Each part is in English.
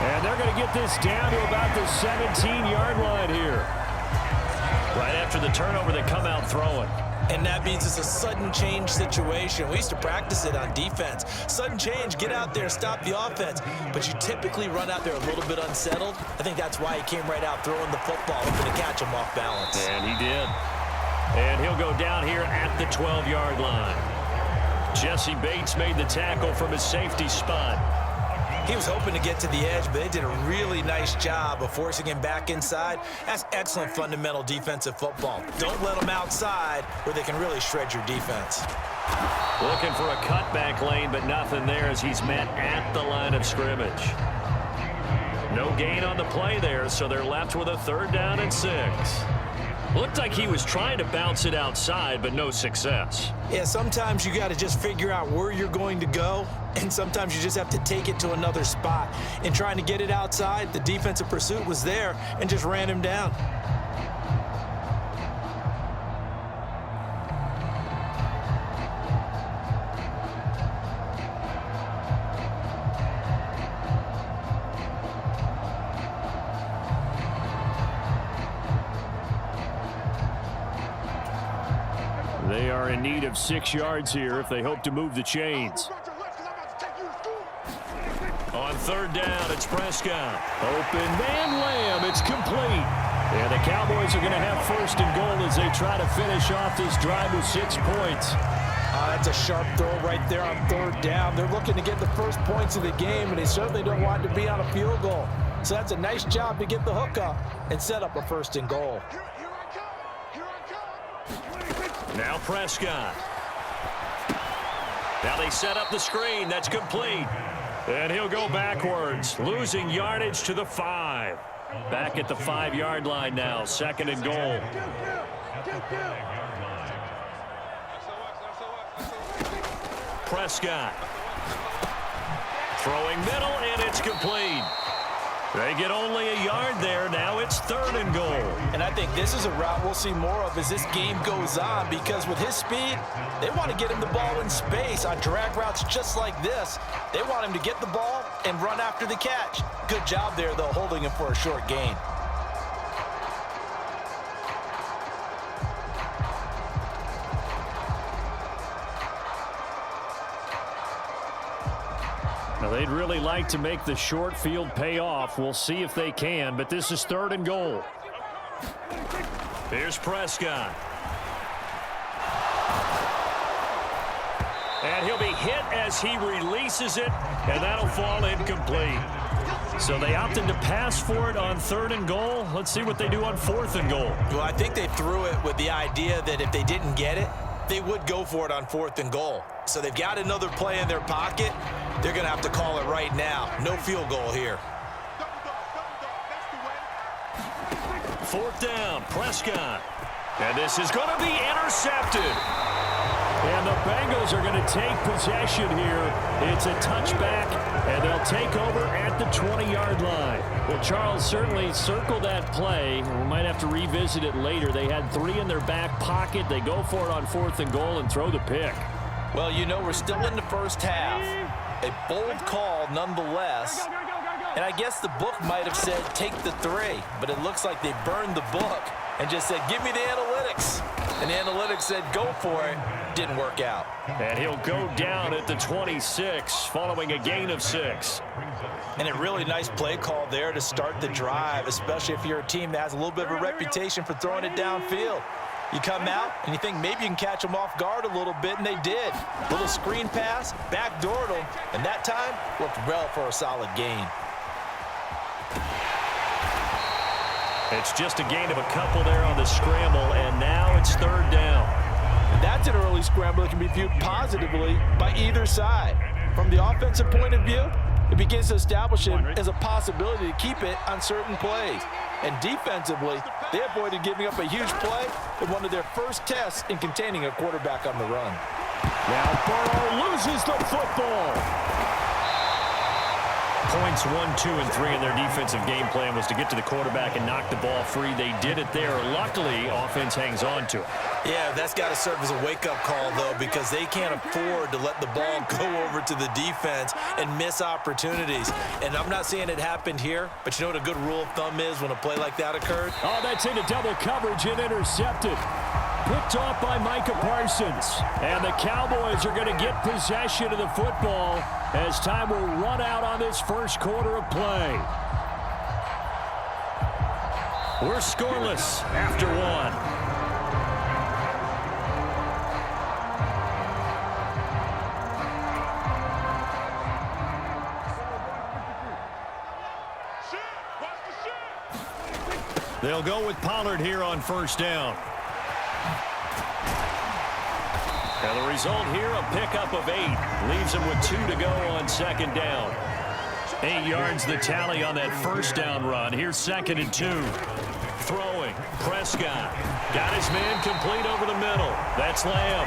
And they're going to get this down to about the 17-yard line here. Right after the turnover, they come out throwing. And that means it's a sudden change situation. We used to practice it on defense. Sudden change, get out there, stop the offense. But you typically run out there a little bit unsettled. I think that's why he came right out throwing the football, hoping to catch him off balance. And he did. And he'll go down here at the 12-yard line. Jesse Bates made the tackle from his safety spot. He was hoping to get to the edge, but they did a really nice job of forcing him back inside. That's excellent fundamental defensive football. Don't let them outside where they can really shred your defense. Looking for a cutback lane, but nothing there as he's met at the line of scrimmage. No gain on the play there, so they're left with a 3rd down and 6. Looked like he was trying to bounce it outside, but no success. Yeah, sometimes you got to just figure out where you're going to go, and sometimes you just have to take it to another spot. In trying to get it outside, the defensive pursuit was there and just ran him down. They are in need of 6 yards here if they hope to move the chains. On 3rd down, it's Prescott. Open man, Lamb. It's complete. And the Cowboys are going to have 1st and goal as they try to finish off this drive with 6 points. That's a sharp throw right there on 3rd down. They're looking to get the first points of the game, and they certainly don't want to be on a field goal. So that's a nice job to get the hook up and set up a 1st and goal. Now Prescott. Now they set up the screen. That's complete. And he'll go backwards, losing yardage to the 5. Back at the 5-yard line now, 2nd and goal. Prescott. Throwing middle, and it's complete. They get only a yard there. Now it's 3rd and goal. And I think this is a route we'll see more of as this game goes on, because with his speed, they want to get him the ball in space on drag routes just like this. They want him to get the ball and run after the catch. Good job there, though, holding him for a short gain. Now, they'd really like to make the short field pay off. We'll see if they can, but this is 3rd and goal. Here's Prescott. And he'll be hit as he releases it, and that'll fall incomplete. So they opted to pass for it on 3rd and goal. Let's see what they do on 4th and goal. Well, I think they threw it with the idea that if they didn't get it, they would go for it on 4th and goal. So they've got another play in their pocket. They're going to have to call it right now. No field goal here. 4th down, Prescott. And this is going to be intercepted. And the Bengals are going to take possession here. It's a touchback, and they'll take over at the 20-yard line. Well, Charles, certainly circle that play. We might have to revisit it later. They had 3 in their back pocket. They go for it on 4th and goal and throw the pick. Well, you know, we're still in the first half. A bold call nonetheless. And I guess the book might have said take the 3, but it looks like they burned the book and just said, give me the analytics. And the analytics said, go for it. Didn't work out. And he'll go down at the 26 following a gain of 6. And a really nice play call there to start the drive, especially if you're a team that has a little bit of a reputation for throwing it downfield. You come out and you think maybe you can catch them off guard a little bit, and they did. Little screen pass, backdoored them, and that time worked well for a solid gain. It's just a gain of a couple there on the scramble, and now it's 3rd down. And that's an early scramble that can be viewed positively by either side. From the offensive point of view, it begins to establish it as a possibility to keep it on certain plays. And defensively, they avoided giving up a huge play in one of their first tests in containing a quarterback on the run. Now Burrow loses the football. Points 1, 2, and 3 in their defensive game plan was to get to the quarterback and knock the ball free. They did it there. Luckily, offense hangs on to it. Yeah, that's got to serve as a wake-up call, though, because they can't afford to let the ball go over to the defense and miss opportunities. And I'm not saying it happened here, but you know what a good rule of thumb is when a play like that occurred? Oh, that's into double coverage and intercepted. Picked off by Micah Parsons. And the Cowboys are going to get possession of the football as time will run out on this first quarter of play. We're scoreless after one. They'll go with Pollard here on first down. And the result here, a pickup of 8. Leaves them with 2 to go on second down. 8 yards the tally on that first down run. Here's 2nd and 2. Throwing. Prescott. Got his man complete over the middle. That's Lamb.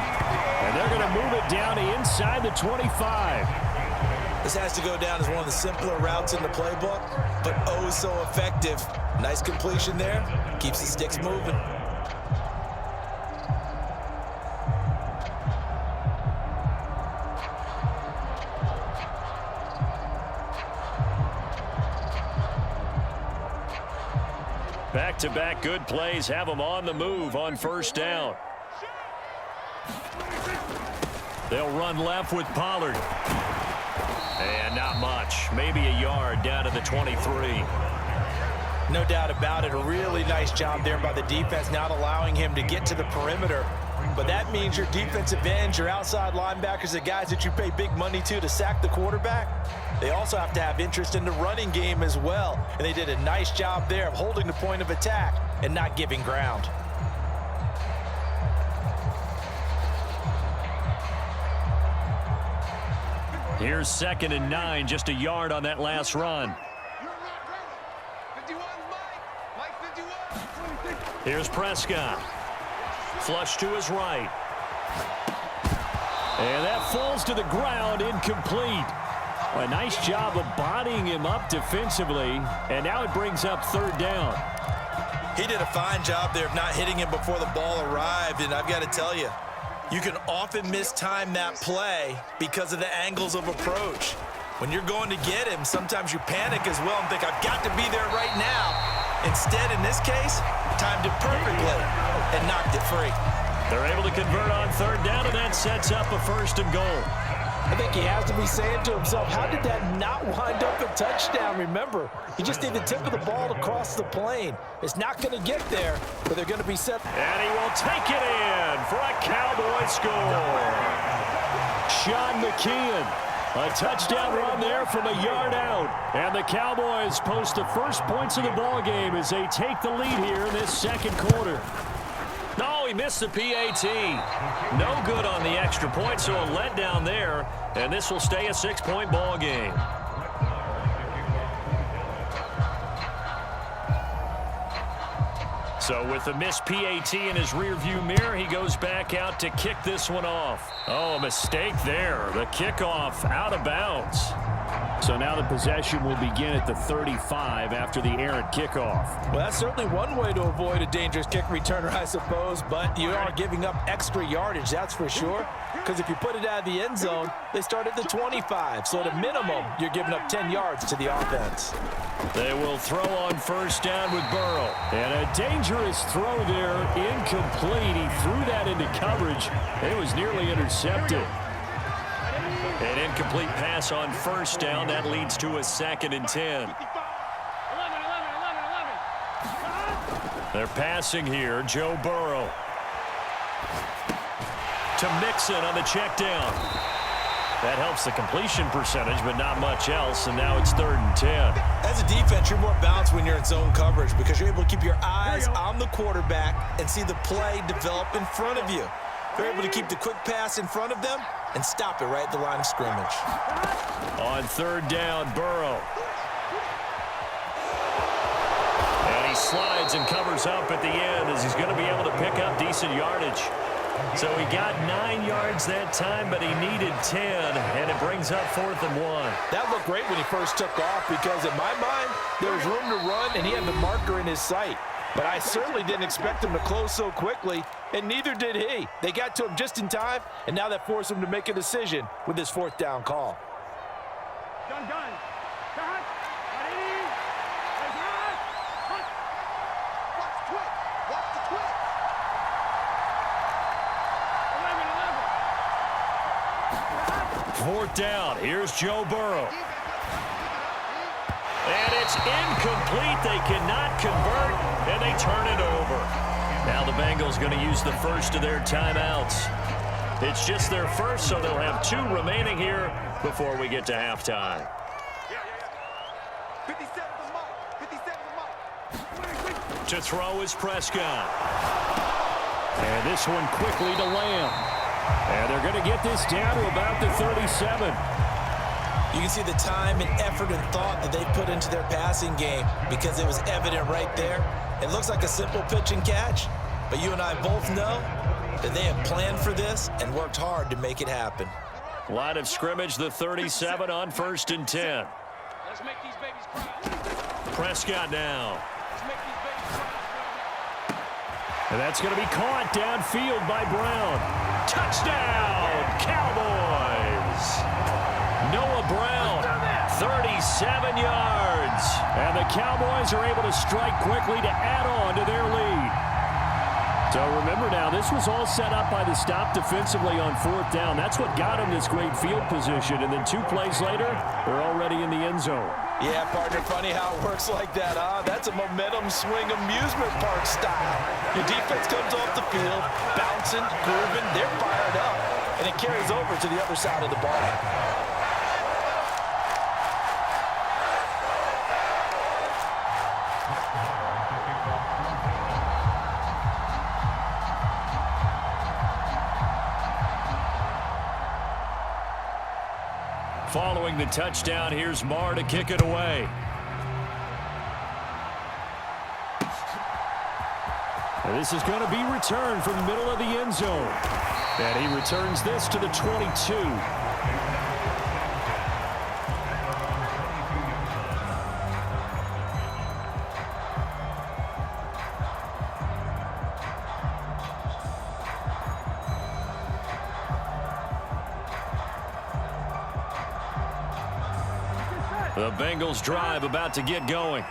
And they're going to move it down to inside the 25. This has to go down as one of the simpler routes in the playbook, but oh so effective. Nice completion there. Keeps the sticks moving. Back-to-back good plays have them on the move on first down. They'll run left with Pollard. And not much. Maybe a yard down to the 23. No doubt about it. A really nice job there by the defense, not allowing him to get to the perimeter. But that means your defensive ends, your outside linebackers, the guys that you pay big money to sack the quarterback, they also have to have interest in the running game as well. And they did a nice job there of holding the point of attack and not giving ground. Here's 2nd and 9, just a yard on that last run. Here's Prescott. Flush to his right. And that falls to the ground, incomplete. A nice job of bodying him up defensively, and now it brings up 3rd down. He did a fine job there of not hitting him before the ball arrived, and I've got to tell you, you can often mistime that play because of the angles of approach. When you're going to get him, sometimes you panic as well and think, I've got to be there right now. Instead, in this case, timed it perfectly and knocked it free. They're able to convert on 3rd down, and that sets up a 1st and goal. I think he has to be saying to himself, how did that not wind up a touchdown? Remember, you just need the tip of the ball to cross the plane. It's not going to get there, but they're going to be set. And he will take it in for a Cowboy score. Sean McKeon, a touchdown run there from a yard out. And the Cowboys post the first points of the ball game as they take the lead here in this 2nd quarter. No, he missed the PAT. No good on the extra point, so a letdown there. And this will stay a 6-point ball game. So with the missed PAT in his rearview mirror, he goes back out to kick this one off. Oh, a mistake there. The kickoff out of bounds. So now the possession will begin at the 35 after the errant kickoff. Well, that's certainly one way to avoid a dangerous kick returner, I suppose, but you are giving up extra yardage, that's for sure, because if you put it out of the end zone, they start at the 25. So at a minimum, you're giving up 10 yards to the offense. They will throw on first down with Burrow. And a dangerous throw there, incomplete. He threw that into coverage. It was nearly intercepted. An incomplete pass on first down. That leads to a 2nd and 10. They're passing here. Joe Burrow. To Mixon on the check down. That helps the completion percentage, but not much else, and now it's 3rd and 10. As a defense, you're more balanced when you're in zone coverage because you're able to keep your eyes on the quarterback and see the play develop in front of you. They're able to keep the quick pass in front of them and stop it right at the line of scrimmage. On 3rd down, Burrow. And he slides and covers up at the end as he's going to be able to pick up decent yardage. So he got 9 yards that time, but he needed 10, and it brings up 4th and 1. That looked great when he first took off because, in my mind, there was room to run, and he had the marker in his sight. but I certainly didn't expect them to close so quickly, and neither did he. They got to him just in time, and now that forced him to make a decision with his fourth down call. Gun. Cut. Ready. Cut. Watch the twit. Watch the twit. 11. Fourth down. Here's Joe Burrow. And it's incomplete. They cannot convert, and they turn it over. Now the Bengals going to use the first of their timeouts. It's just their first, so they'll have 2 remaining here before we get to halftime. 57 to Mike. 57 to Mike. To throw is Prescott. And this one quickly to Lamb. And they're going to get this down to about the 37. You can see the time and effort and thought that they put into their passing game because it was evident right there. It looks like a simple pitch and catch, but you and I both know that they have planned for this and worked hard to make it happen. Line of scrimmage, the 37 on 1st and 10. Let's make these babies cry. Prescott now. Let's make these babies cry. And that's going to be caught downfield by Brown. Touchdown, Cowboys! Noah Brown, 37 yards. And the Cowboys are able to strike quickly to add on to their lead. So remember now, this was all set up by the stop defensively on 4th down. That's what got them this great field position. And then 2 plays later, they're already in the end zone. Yeah, partner, funny how it works like that, huh? That's a momentum swing amusement park style. Your defense comes off the field, bouncing, grooving, they're fired up, and it carries over to the other side of the ball. Following the touchdown, here's Marr to kick it away. And this is going to be returned from the middle of the end zone. And he returns this to the 22. The Bengals drive about to get going.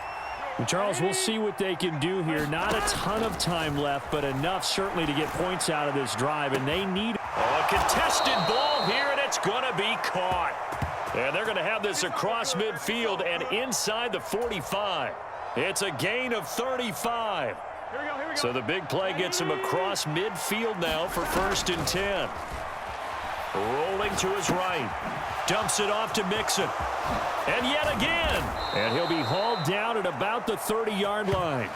Charles, we'll see what they can do here. Not a ton of time left, but enough certainly to get points out of this drive, and they need a contested ball here, and it's going to be caught. And they're going to have this across midfield and inside the 45. It's a gain of 35. Here we go. So the big play gets him across midfield now for 1st and 10. Rolling to his right. Dumps it off to Mixon. And yet again. And he'll be hauled down at about the 30-yard line.